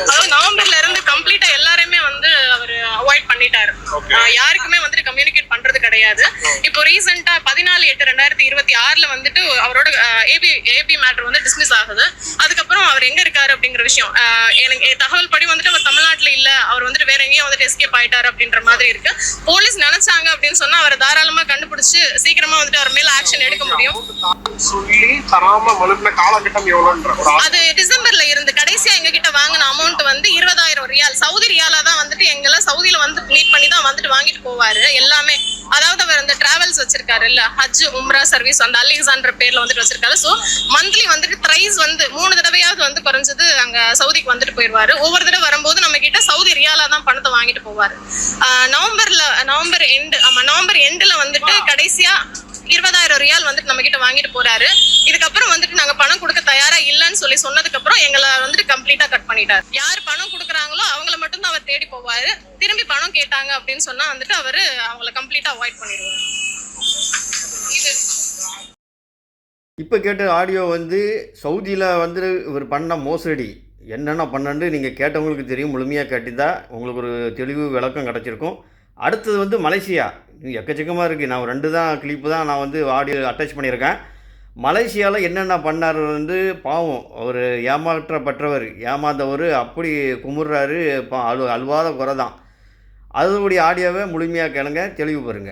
அதாவது நவம்பர்ல இருந்து கம்ப்ளீட்டா எல்லாருமே வந்து அவர் அவாய்ட் பண்ணிட்டாரு. யாருக்குமே வந்துட்டு கம்யூனிகேட் பண்றது கிடையாது. இப்போ ரீசெண்டா 14/8/2026 வந்துட்டு அவரோட ஏபி மேட்டர் வந்து டிஸ்மிஸ் ஆகுது. அதுக்கப்புறம் அவர் எங்க இருக்காரு அப்படிங்கிற விஷயம் எனக்கு தகவல் படி வந்துட்டு அவர் தமிழ்நாட்டுல இல்ல, அவர் வந்துட்டு வேற எங்கேயும் வந்துட்டு எஸ்கேப் ஆயிட்டாரு அப்படின்ற மாதிரி இருக்கு. போலீஸ் நினைச்சாங்க அப்படின்னு சொன்னா அவரை தாராளமா கண்டுபிடிச்சு சீக்கிரமா வந்துட்டு அவர் மேல ஆக்ஷன் எடுக்க முடியும். சொல்லி தராம மனுப்பின காலகட்டம் எவ்வளவுன்ற அது டிசம்பர்ல இருந்து கடைசியா எங்க கிட்ட வாங்கின அமௌண்ட் வந்து 20,000 ரியால், சவுதி ரியாலா தான் வந்துட்டு எங்களை சவுதியில வந்து மீட் பண்ணி தான் வந்துட்டு வாங்கிட்டு போவாரு எல்லாமே. அதாவது அவர் அந்த டிராவல்ஸ் வச்சிருக்காரு இல்ல, ஹஜ் உம்ரா சர்வீஸ் அந்த அலிசான்ற பேர்ல வந்துட்டு வச்சிருக்காரு. சோ மந்த்லி வந்துட்டு பிரைஸ் வந்து 3 தடவையாவது வந்து குறைஞ்சது அங்க சவுதிக்கு வந்துட்டு போயிருவாரு. ஒவ்வொரு தடவை வரும்போது நம்ம கிட்ட சவுதி ரியாலா தான் பணத்தை வாங்கிட்டு போவாரு. நவம்பர் எண்ட்ல வந்துட்டு கடைசியா 20,000 ரியால் வந்துட்டு நம்ம கிட்ட வாங்கிட்டு போறாரு. இதுக்கப்புறம் வந்துட்டு நாங்க பணம் கொடுக்க தயாரா இல்லன்னு சொல்லி சொன்னதுக்கு அப்புறம் எங்களை வந்துட்டு கம்ப்ளீட்டா கட் பண்ணிட்டாரு. யார் பணம் கொடுக்குறாங்களோ அவங்கள மட்டும் தான் அவர் தேடி போவாரு. திரும்பி பணம் கேட்டாங்க அப்படின்னு சொன்னா வந்துட்டு அவரு அவங்கள கம்ப்ளீட்டா அவாய்ட் பண்ணிடுவாரு. இப்போ கேட்ட ஆடியோ வந்து சவுதியில் வந்து இவர் பண்ண மோசடி என்னென்ன பண்ணன்னு நீங்கள் கேட்டவங்களுக்கு தெரியும். முழுமையாக கேட்டிருந்தா உங்களுக்கு ஒரு தெளிவு விளக்கம் கிடச்சிருக்கும். அடுத்தது வந்து மலேசியா. எக்கச்சக்கமாக இருக்குது. நான் 2 தான் கிளிப்பு தான் நான் வந்து ஆடியோ அட்டாச் பண்ணியிருக்கேன். மலேசியாவில் என்னென்ன பண்ணார் வந்து பாவம், அவர் ஏமாற்றப்பட்டவர், ஏமாந்தவர் அப்படி குமுறாரு. அழுவாத குறை தான். அதோடைய ஆடியோவை முழுமையாக கேளுங்க, தெளிவு பாருங்க.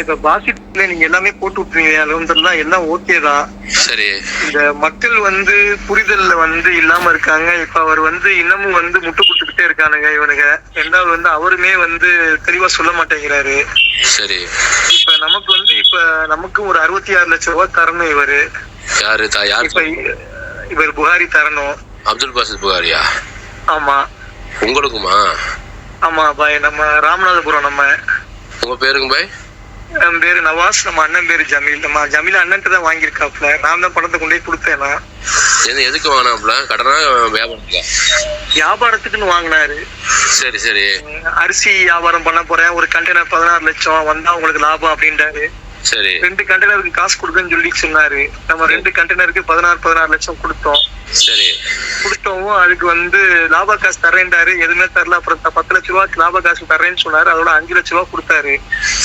இப்ப பாசிட்டிவ்ல நீங்க எல்லாமே போட்டு விட்டுறீங்க, அலமதுல்லாம் எல்லாம் ஓகே தான். சரி, இந்த மக்கள் வந்து புரிதல்ல வந்து இல்லாம இருக்காங்க. இப்ப அவர் வந்து இன்னமும் வந்து முட்டு கொடுத்துக்கிட்டே இருக்கானுங்க இவனுங்க. ரெண்டாவது வந்து அவருமே வந்து தெளிவா சொல்ல மாட்டேங்கிறாரு. சரி, இப்ப நமக்கு வந்து நமக்கு ஒரு 66 லட்சம் ரூபாய் தரணும். இவரு இப்ப இவர் புகாரி தரணும். அப்துல் பாசித் புகாரியா? ஆமா. உங்களுக்குமா? ஆமா பாய், நம்ம ராமநாதபுரம். நம்ம உங்க பேருங்க பாய்? என் பேரு நவாஸ், நம்ம அண்ணன் பேரு ஜமீல். நம்ம ஜமீல் அண்ணன்ட்டு தான் வாங்கியிருக்காப்ல. நான் தான் பணத்தை கொண்டே கொடுத்தேனா. எதுக்கு வாங்கினாப்ல? கடனா வியாபாரத்துக்கா? வியாபாரத்துக்குன்னு வாங்கினாரு. சரி சரி. அரிசி வியாபாரம் பண்ண போறேன், ஒரு கண்டெய்னர் 16 லட்சம் வந்தா உங்களுக்கு லாபம் அப்படின்றாரு. சரி, 2 கண்டெய்னருக்கு காசு கொடுக்குன்னு சொல்லி சொன்னாரு. நம்ம 2 கண்டெய்னருக்கு 16 லட்சம் கொடுத்தோம். சரி, கொடுத்தோம். அதுக்கு வந்து லாப காசு தரேன்டாரு, எதுவுமே தரல. அப்புறம் 10 லட்ச ரூபாய்க்கு லாப காசு தரேன்னு சொன்னாரு. அதோட 5 லட்ச ரூபாய் கொடுத்தாரு.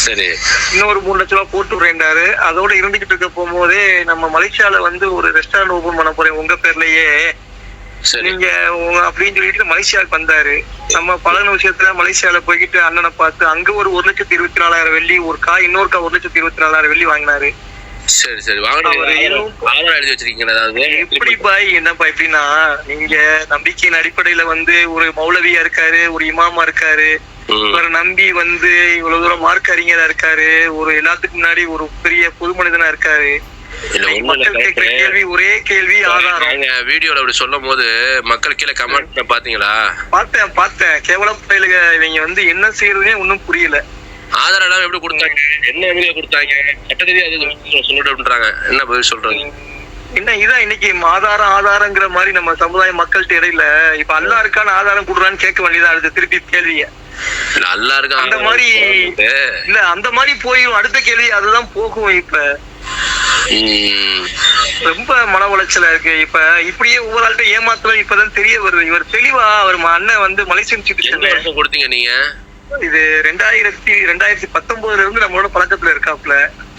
சரி, இன்னொரு 3 லட்ச ரூபாய் போட்டு விடுறேன்டாரு. அதோட இருந்துகிட்டு இருக்க போகும்போதே நம்ம மலேசியால வந்து ஒரு ரெஸ்டாரண்ட் ஓபன் பண்ண போறேன் உங்க பேர்லயே நீங்க அப்படின்னு சொல்லிட்டு மலேசியாவுக்கு வந்தாரு. நம்ம பழகின விஷயத்துல மலேசியால போய்கிட்டு அண்ணனை பார்த்து அங்க ஒரு 1,24,000 வெள்ளி, ஒரு காய் இன்னொரு காய் 1,24,000 வெள்ளி வாங்கினாரு. சரி சரி. எழுதி வச்சிருக்கீங்களா? எப்படி பாய்? என்னப்பா எப்படின்னா, நீங்க நம்பிக்கையின் அடிப்படையில வந்து ஒரு மௌலவியா இருக்காரு, ஒரு இமாமா இருக்காரு, இவரை நம்பி வந்து இவ்வளவு தூரம் மார்க் அறிஞரா இருக்காரு, ஒரு எல்லாத்துக்கு முன்னாடி ஒரு பெரிய பொது மனிதனா இருக்காரு. கேள்வி ஒரே கேள்வி ஆதாரம். வீடியோல அப்படி சொல்லும் போது மக்கள் கீழே கமெண்ட் பாத்தீங்களா? பார்த்தேன். கேவலம் பயிலுங்க. இவங்க வந்து என்ன செய்யறதுன்னே ஒன்னும் புரியல. ஆதாரம் எல்லாம் எப்படி கொடுத்தாங்க? என்ன எதிரியா கொடுத்தாங்க? சட்டத்திலேயே சொல்லிட்டு அப்படின்றாங்க. என்ன பதில் சொல்றாங்க? என்ன இதான் இன்னைக்கு ஆதாரங்கிற மாதிரி நம்ம சமுதாய மக்கள்கிட்ட இடையில இப்ப அல்லா இருக்கான ஆதாரம் கொடுறான்னு கேட்க வேண்டியதா அடுத்த திருப்பி கேள்விய. நல்லா இருக்கா அந்த மாதிரி இல்ல, அந்த மாதிரி போய் அடுத்த கேள்வி அதுதான் போகும். இப்ப ரொம்ப மன உளைச்சலா இருக்கு. இப்ப இப்படியே ஒவ்வொரு ஆள்கிட்ட ஏமாத்தலாம் இப்பதான் தெரிய வருது. இவர் தெளிவா அவர் அண்ணன் வந்து மலேசியன் சிட்டிசன் கொடுத்தீங்க நீங்க. இது 2019 இருந்து நம்மளோட பழக்கத்துல இருக்காப்ல.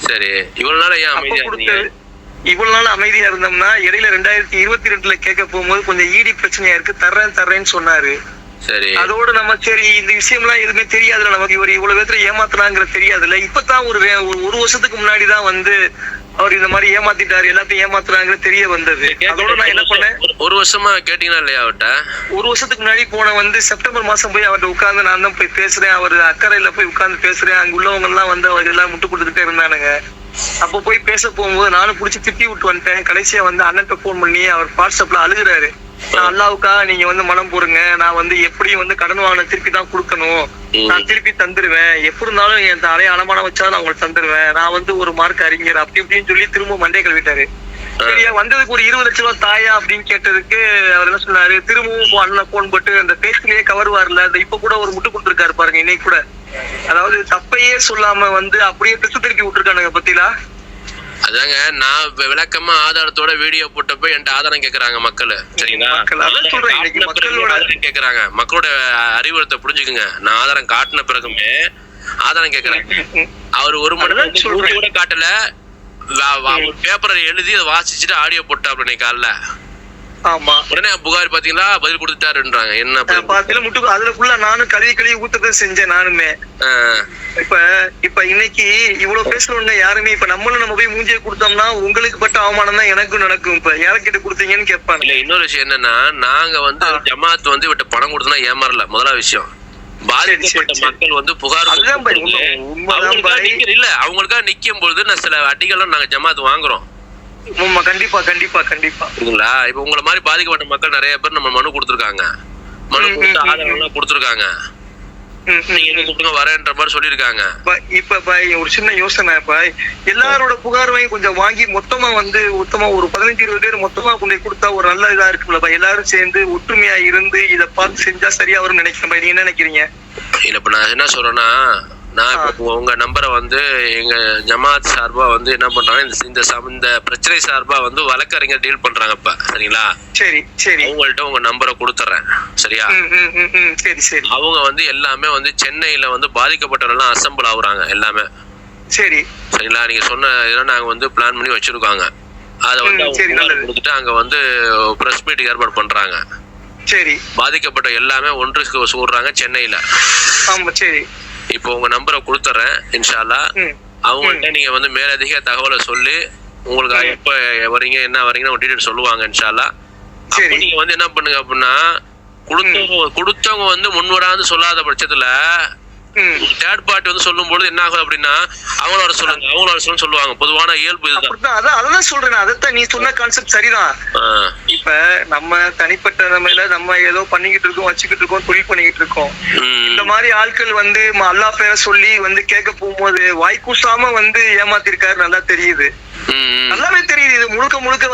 சரி, இவ்வளவு நாள் ஏன் அமைதியா இருந்தீங்க? இவ்வளவு நாள் அமைதியா இருந்தோம்னா இடையில 2022 கேட்க போகும்போது கொஞ்சம் ஈடி பிரச்சனையா இருக்கு, தர்றேன்னு சொன்னாரு. சரி, அதோட நம்ம சரி இந்த விஷயம் எல்லாம் எதுவுமே தெரியாதுல நமக்கு, இவர் இவ்வளவு பேத்துல ஏமாத்துறாங்கிற தெரியாதுல்ல. இப்பதான் ஒரு வருஷத்துக்கு முன்னாடிதான் வந்து அவர் இந்த மாதிரி ஏமாத்திட்டாரு, எல்லாத்தையும் ஏமாத்துறாங்கன்னு தெரிய வந்தது. அதோட நான் என்ன பண்ணேன், ஒரு வருஷமா கேட்டீங்கன்னா இல்லையா அவர்கிட்ட? ஒரு வருஷத்துக்கு முன்னாடி போன செப்டம்பர் மாசம் போய் அவர்கிட்ட உட்கார்ந்து நான் தான் போய் பேசுறேன். அவர் அக்கறையில போய் உட்கார்ந்து பேசுறேன். அங்க உள்ளவங்க எல்லாம் வந்து அவர் எல்லாம் முட்டு கொடுத்துட்டே இருந்தானுங்க. அப்போ போய் பேச போகும்போது நானும் பிடிச்சி திட்டி விட்டு வந்துட்டேன். கடைசியா அண்ணன்ட்ட போன் பண்ணி அவர் வாட்ஸ்அப்ல அழுகுறாரு. நான் அல்லாவுக்காக நீங்க மனம் போடுங்க, நான் எப்படியும் கடன் வாங்கின திருப்பி தான் கொடுக்கணும், நான் திருப்பி தந்துருவேன், எப்படி இருந்தாலும் என் அறைய அலமானம் வச்சா நான் உங்களுக்கு தந்துருவேன், நான் ஒரு மார்க் அறிஞர் அப்படி இப்படின்னு சொல்லி திரும்ப மண்டே கழுவிட்டாரு. சரியா, வந்ததுக்கு ஒரு 20 லட்சம் ரூபாய் தாயா அப்படின்னு கேட்டதுக்கு அவர் என்ன சொன்னாரு, திரும்பவும் அண்ணன் போன் போட்டு அந்த பேஸ்லயே கவர் வரல, இப்ப கூட ஒரு முட்டு கொடுத்துருக்காரு பாருங்க இன்னைக்கு கூட. அதாவது தப்பையே சொல்லாம அப்படியே திசை திருப்பி விட்டுருக்கானுங்க பத்திலா. அதாங்க நான் விளக்கமா ஆதாரத்தோட வீடியோ போட்டப்ப என்கிட்ட ஆதாரம் கேக்குறாங்க மக்கள். சரிங்களா, ஆதாரம் கேக்குறாங்க. மக்களோட அறிவுறுத்த புரிஞ்சுக்குங்க. நான் ஆதாரம் காட்டின பிறகுமே ஆதாரம் கேக்குறாங்க. அவர் ஒரு மணி கூட காட்டல, ஒரு பேப்பரை எழுதி அதை வாசிச்சுட்டு ஆடியோ போட்டாப்ல இன்னைக்கு காலைல. ஆமா, உடனே புகார் பாத்தீங்களா பதில் கொடுத்துட்டாருன்றாங்க. என்ன முட்டு அதுல ஃபுல்லா நானும் கழுவி ஊத்துறது செஞ்சேன் நானுமே. இப்ப இன்னைக்கு இவ்வளவு பேசணும்னு யாருமே இப்ப நம்ம போய் மூஞ்சியை கொடுத்தோம்னா உங்களுக்கு பட்ட அவமானம் தான் எனக்கும் நடக்கும். இப்ப யாருக்கிட்ட கொடுத்தீங்கன்னு கேட்பாங்க. இல்ல, இன்னொரு விஷயம் என்னன்னா, நாங்க ஜமாத் இவட்ட பணம் கொடுத்தனா ஏமாறல. முதலாவது விஷயம், பாதிக்கப்பட்ட மக்கள் புகார் இல்ல அவங்களுக்காக நிக்கும் பொழுது நான் சில அடிகளும் நாங்க ஜமாத் வாங்குறோம். கண்டிப்பா கண்டிப்பா கண்டிப்பா. சரிங்களா, இப்ப உங்களை மாதிரி பாதிக்கப்பட்ட மக்கள் நிறைய பேர் நம்ம மனு கொடுத்துருக்காங்க, மனு கொடுத்து ஆதரவு கொடுத்துருக்காங்க, வரேன்ற மாதிரி சொல்லிருக்காங்க. இப்ப ஒரு சின்ன யோசனை, எல்லாரோட புகாரையும் கொஞ்சம் வாங்கி மொத்தமா மொத்தமா ஒரு 15-20 பேர் மொத்தமா கொண்டு கொடுத்தா ஒரு நல்ல இதா இருக்குல்ல. எல்லாரும் சேர்ந்து ஒற்றுமையா இருந்து இதை பார்த்து செஞ்சா சரியா வரும்னு நினைக்கிறேன். நீங்க என்ன நினைக்கிறீங்க? இல்ல, இப்ப நான் என்ன சொல்றேன்னா, நான் இப்ப உங்க நம்பரை எங்க ஜமாத் சார்பா என்ன பண்றாங்க, இந்த பிரச்சனை சார்பா வழக்கறிஞர் டீல் பண்றாங்க இப்ப. சரிங்களா, சரி சரி, அவங்கள்ட்ட உங்க நம்பரை கொடுத்துறேன். சரியா, சரி சரி. அவங்க எல்லாமே சென்னையில பாதிக்கப்பட்டவர்கள் அசம்பிள் ஆகுறாங்க எல்லாமே. சரி சரிங்களா, நீங்க சொன்ன இதெல்லாம் நாங்க பிளான் பண்ணி வச்சிருக்காங்க. அதை கொடுத்துட்டு அங்க பிரஸ் மீட் ஏற்பாடு பண்றாங்க. சரி, பாதிக்கப்பட்ட எல்லாமே ஒன்று சொல்றாங்க சென்னையில. ஆமா சரி. இப்போ உங்க நம்பரை கொடுத்துறேன் இன்ஷா அல்லாஹ். அவங்கள்ட்ட நீங்க மேலதிக தகவலை சொல்லி உங்களுக்கு எப்ப வரீங்க என்ன வரீங்கன்னு டீடைல் சொல்லுவாங்க இன்ஷா அல்லாஹ். நீங்க என்ன பண்ணுங்க அப்படின்னா, கொடுத்தவங்க முன்வராது சொல்லாத பட்சத்துல தேர்ட் பார்ட்டி சொல்லும் பொழுது என்ன ஆகும் அப்படின்னா, அவங்கள வர சொல்லுவாங்க. பொதுவான இயல்பு இதுதான். அதான் சொல்றேன். அதான் நீ சொன்ன கான்செப்ட் சரிதான். இப்ப நம்ம தனிப்பட்ட நிலைமையில நம்ம ஏதோ பண்ணிக்கிட்டு இருக்கோம், வச்சுக்கிட்டு இருக்கோம், தொழில் பண்ணிக்கிட்டு இருக்கோம். இந்த மாதிரி ஆட்கள் அல்லாஹ் பேரை சொல்லி கேட்க போகும்போது வாய்க்கூசாம ஏமாத்திருக்காரு நல்லா தெரியுது, நல்லாவே தெரியுது. இது முழுக்க முழுக்க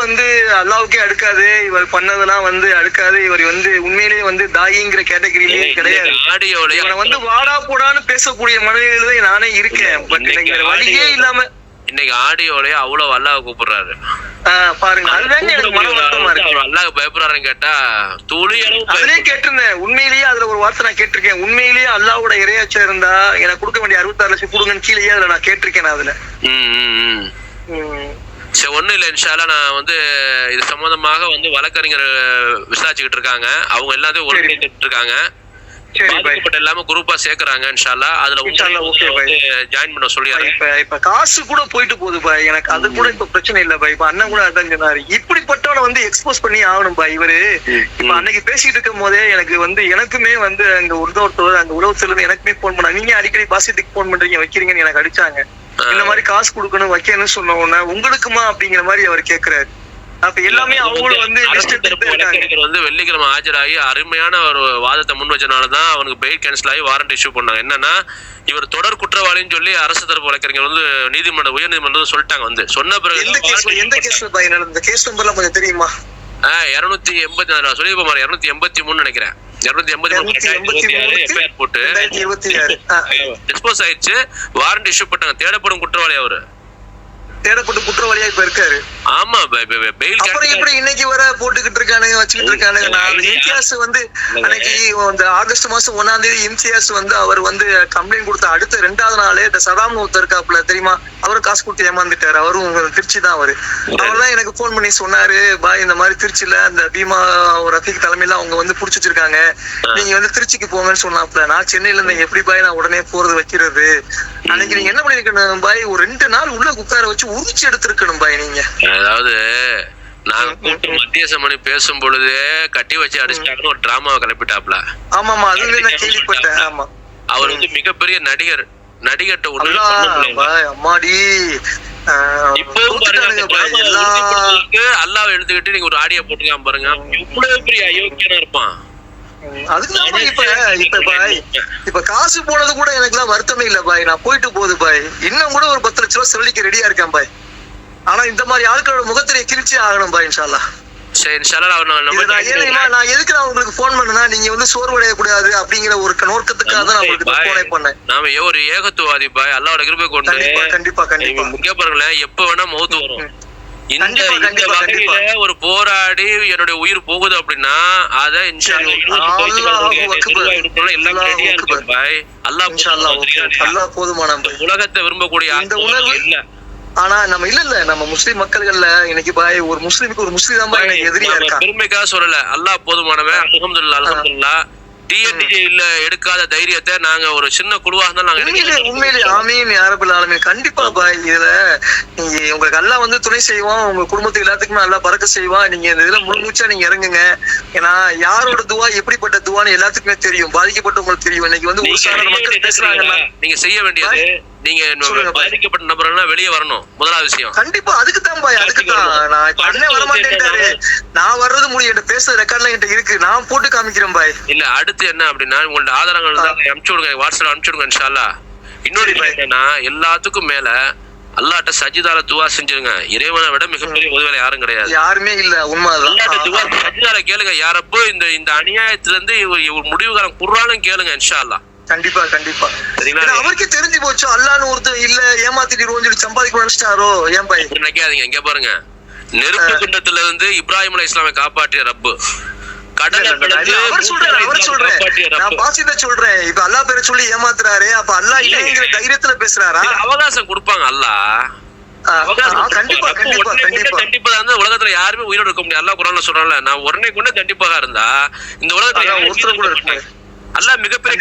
அல்லாவுக்கே அடுக்காது, இவர் பண்ணதெல்லாம் அடுக்காது. இவர் உண்மையிலேயே தாயிங்கிற கேட்டகரியிலேயே கிடையாது. வாடா போடான்னு பேசக்கூடிய மனநிலையில நானே இருக்கேன். பட் இன்னைக்கு வழியே இல்லாம இன்னைக்கு ஆடியோலயே அவ்வளவு அல்லாஹ் கூப்பிடுறாரு பாருங்க. அதுதான் எனக்கு மன வருத்தமா இருக்கு. அல்லாஹ் பயப்படுறாருன்னு கேட்டா துளி அளவு அதுலயே கேட்டிருந்தேன். உண்மையிலேயே அதுல ஒரு வார்த்தை நான் கேட்டிருக்கேன். உண்மையிலேயே அல்லாவோட இறையாச்சா இருந்தா எனக்கு கொடுக்க வேண்டிய 66 லட்சம் கொடுங்கன்னு கீழேயே அதுல நான் கேட்டிருக்கேன். அதுல சரி, ஒண்ணும் இல்ல, இன்ஷா அல்லாஹ் நான் இது சம்பந்தமாக வழக்கறிஞர் விசாரிச்சுக்கிட்டு இருக்காங்க. அவங்க எல்லாத்தையும் ஒருங்கிணைத்துட்டு இருக்காங்க. பாதிக்கப்பட்ட எல்லாமே குரூப்பா சேர்க்கறாங்க இன்ஷா அல்லாஹ். அதுல ஜாயின் பண்ண சொல்லிடுறேன். இப்ப காசு கூட போயிட்டு போகுது பாய், எனக்கு அது கூட இப்ப பிரச்சனை இல்ல பாய். இப்ப அண்ணன் கூட அதான் சொன்னாரு, இப்படிப்பட்டவனை எக்ஸ்போஸ் பண்ணி ஆகணும் பாய். இவரு இப்ப அன்னைக்கு பேசிட்டு இருக்கும் போதே எனக்கு எனக்குமே அங்க ஒருத்தர் அங்க உலகத்துல எனக்குமே போன் பண்ணாங்க. நீங்க அடிக்கடி பாசிட்டிவ் போன் பண்றீங்க வைக்கிறீங்கன்னு எனக்கு அடிச்சாங்க. இந்த மாதிரி காசு கொடுக்கணும் வைக்கணும்னு சொன்ன உடனே உங்களுக்குமா அப்படிங்கிற மாதிரி அவர் கேக்குறாரு. அப்ப எல்லாமே அவங்களும் வெள்ளிக்கிழமை ஆஜராகி அருமையான ஒரு வாதத்தை முன் வச்சனாலதான் அவனுக்கு பெயில் கேன்சல் ஆகி வாரண்ட் இஷ்யூ பண்ணாங்க. என்னன்னா, இவர் தொடர் குற்றவாளின்னு சொல்லி அரசு தரப்பு வழக்கறிஞர் நீதிமன்றம் உயர்நீதிமன்றம் சொல்லிட்டாங்க. சொன்ன பிறகு எந்த கேஸ் நம்பர்லாம் கொஞ்சம் தெரியுமா? 280 சொல்லிருப்போம், 283 நினைக்கிறேன். 283 எஃப்ஐஆர் போட்டு டிஸ்போஸ் ஆயிடுச்சு. வாரண்ட் இஷ்யூ பண்ணாங்க. தேடப்படும் குற்றவாளி அவரு, தேடப்பட்டு குற்றவாளியா இப்ப இருக்காரு. ஆமா, பெயில் அப்புறம் எப்படி இன்னைக்கு வர போட்டுக்கிட்டு இருக்க இருக்கானுங்க வச்சுக்கிட்டு இருக்கானுங்க. நான் இம்தியாஸ் வந்து அன்னைக்கு இந்த ஆகஸ்ட் மாசம் 1ஆம் தேதி இம்தியாஸ் வந்து அவர் வந்து கம்ப்ளைண்ட் கொடுத்த அடுத்த 2வது நாளே இந்த சதாம் ஒருத்தர் இருக்காப்புல தெரியுமா, அவரும் காசு கொடுத்து ஏமாந்துட்டாரு. அவரும் திருச்சி தான். அவர் தான் எனக்கு போன் பண்ணி சொன்னாரு, பாய் இந்த மாதிரி திருச்சியில அந்த பீமா ரஃபீக் தலைமையில அவங்க வந்து புடிச்சு வச்சிருக்காங்க, நீங்க வந்து திருச்சிக்கு போங்கன்னு சொன்னாப்புல. நான் சென்னையில இருந்தேன், எப்படி பாய் நான் உடனே போறது வைக்கிறது. அன்னைக்கு நீங்க என்ன பண்ணிருக்கணும் பாய், ஒரு 2 நாள் உள்ள உட்கார வச்சு உரிச்சு எடுத்திருக்கணும் பாய் நீங்க. அதாவது நாங்க கூட்டு மத்திய சமணி பேசும் பொழுது கட்டி வச்சு அடிச்சிட்டாங்கன்னு ஒரு டிராமாவை கிளப்பிட்டாப்ல. ஆமா ஆமா, அதுல நான் கேள்விப்பட்டேன். ஆமா, அவர் வந்து மிகப்பெரிய நடிகர். நடிகர்கிட்ட அம்மாடி அல்லாஹ் எழுதுகிட்டு நீங்க ஒரு ஆடியோ போட்டுக்கலாம் பாருங்க, எவ்வளவு பெரிய அயோக்கியனா இருப்பான். அதுக்குதான் இப்ப காசு போனது கூட எனக்கு எல்லாம் வருத்தமே இல்ல பாய். நான் போயிட்டு போகுது பாய், இன்னும் கூட ஒரு 10 லட்ச ரூபாய் செலவழிக்க ரெடியா இருக்கேன் பாய். ஆனா இந்த மாதிரி ஆட்களோட முகத்திலே கிழிச்சே ஆகணும் பாய். இன்ஷா அல்லாஹ். சரி இன்ஷா அல்லாஹ். நான் எதுக்கு நான் உங்களுக்கு போன் பண்ணனா, நீங்க வந்து சோர்வடைய கூடாது அப்படிங்கிற ஒரு நோக்கத்துக்காக தான் நான் உங்களுக்கு போனே பண்ணேன். நாம ஒரு ஏகத்துவாதி பாய், அல்லாஹ்வோட கிருபை கொண்டு கண்டிப்பா கண்டிப்பா முக்கிய பாருங்களேன், எப்ப வேணா மௌத் வரும். இந்த வகையில ஒரு போராடி என்னுடைய உயிர் போகுது அப்படின்னா அத இன்ஷா அல்லாஹ் எல்லாம் ரெடியா இருக்கு பாய். அல்லாஹ் போதுமான உலகத்தை விரும்பக்கூடிய இல்ல. ஆனா நம்ம நம்ம முஸ்லிம் மக்கள்கள்ல இன்னைக்கு பாய் ஒரு முஸ்லிமுக்கு ஒரு முஸ்லிம் தான் பாய் எதிரியா இருக்கான். பெருமைக்காக சொல்லல, அல்லாஹ் போதுமானவன். அல்ஹம்துலில்லாஹ் அல்ஹம்துலில்லாஹ். டிஎன்டிஜேல எடுக்காத தைரியத்தை நாங்க ஒரு சின்ன குழுவா இருந்தா நாங்க உண்மையிலே ஆமீன் யா ரப்பல் ஆலமீன். கண்டிப்பா பாய், இதுல நீங்க உங்களுக்கு அல்லாஹ் வந்து துணை செய்வான், உங்க குடும்பத்துக்கு எல்லாத்துக்குமே அல்லாஹ் பறக்க செய்வான். நீங்க இந்த இதுல முழுமூச்சா நீங்க இறங்குங்க. ஏன்னா யாரோட துவா எப்படிப்பட்ட துவான்னு எல்லாத்துக்குமே தெரியும், பாதிக்கப்பட்டவங்களுக்கு தெரியும். இன்னைக்கு வந்து ஒரு சாதாரண மக்கள் பேசுறாங்கன்னா நீங்க செய்ய வேண்டியது, நீங்க பாதிக்கப்பட்ட நபர்கள்லாம் வெளியே வரணும். முதலாவது விஷயம் கண்டிப்பா அதுக்குதான் பாய், அதுக்குதான். நான் அண்ணே வர மாட்டேன்ட்டாரு, நான் வர்றது முடியும், என்கிட்ட பேசுற ரெக்கார்ட்லாம் என்கிட்ட இருக்கு, நான் போட்டு காமிக்கிறேன் பாய். இல்ல அடுத்து என்ன அப்படின்னா, உங்களோட ஆதாரங்கள் அனுப்பிச்சு விடுங்க, வாட்ஸ்அப்ல அனுப்பிச்சு விடுங்க இன்ஷா அல்லாஹ். இன்னொரு என்னன்னா, எல்லாத்துக்கும் மேல அல்லாஹ்ட்ட சஜிதால துவா செஞ்சிருங்க. இறைவனை விட மிகப்பெரிய உதவியாளர் யாரும் கிடையாது, யாருமே இல்ல. உண்மைதான். சஜிதால கேளுங்க, யாரப்போ இந்த அநியாயத்துல இருந்து ஒரு முடிவு காலம் குர்ஆனும் கேளுங்க இன்ஷா அல்லாஹ். கண்டிப்பா கண்டிப்பா. அவருக்கு தெரிஞ்சு போச்சு அல்லாஹ்னு ஒருத்தர் இல்ல, ஏமாத்திட்டு சொல்லி சம்பாதிக்க நினைச்சிட்டாரோ. ஏன் பாய் நினைக்காதீங்க. இங்க பாருங்க, நெருப்பு குண்டத்துல இருந்து இப்ராஹிம் அலைஹிஸ்ஸலாமை காப்பாற்றிய ரப்பு, அவர் சொல்றேன், நான் பாசிட்ட சொல்றேன். இப்ப அல்லாஹ் பேரை சொல்லி ஏமாத்துறாரு, அப்ப அல்லாஹ் இல்லைங்கிற தைரியத்துல பேசுறாரா? அவகாசம் கொடுப்பாங்க அல்லாஹ். கண்டிப்பா கண்டிப்பா கண்டிப்பா கண்டிப்பா. உலகத்துல யாருமே உயிரோடு இருக்க முடியாது. அல்லாஹ் குர்ஆன்ல சொல்றான்ல, நான் உடனே கொண்டு கண்டிப்பாக இருந்தா இந்த உலகத்துல ஒருத்தர் கூட இருக்க மாட்டாங்க. அல்லாஹ் மிகப்பெரிய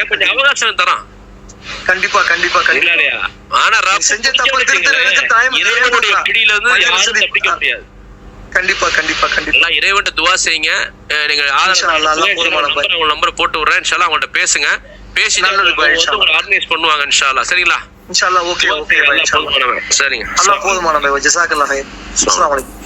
கொஞ்சம் அவகாசம் தரான். கண்டிப்பா கண்டிப்பா கண்டிப்பா. ஆனா செஞ்ச இறைவனுடைய பிடியில இருந்து யாரும் தப்பிக்க முடியாது. கண்டிப்பா கண்டிப்பா கண்டிப்பா. இறைவன்ட்ட துஆ செய்யுங்க. நீங்க ஆதாரம் நம்பர் போட்டு விடுறேன் இன்ஷா அல்லாஹ். அவங்கள்ட்ட பேசுங்க, பேசி உங்களை ஆர்கனைஸ் பண்ணுவாங்க இன்ஷா அல்லாஹ். சரிங்களா? இன்ஷா அல்லாஹ். Okay okay. சரிங்க, அல்லாஹ் போதுமானவன். ஜஸாக்கல்லாஹ். அஸ்ஸலாமு அலைக்கும்.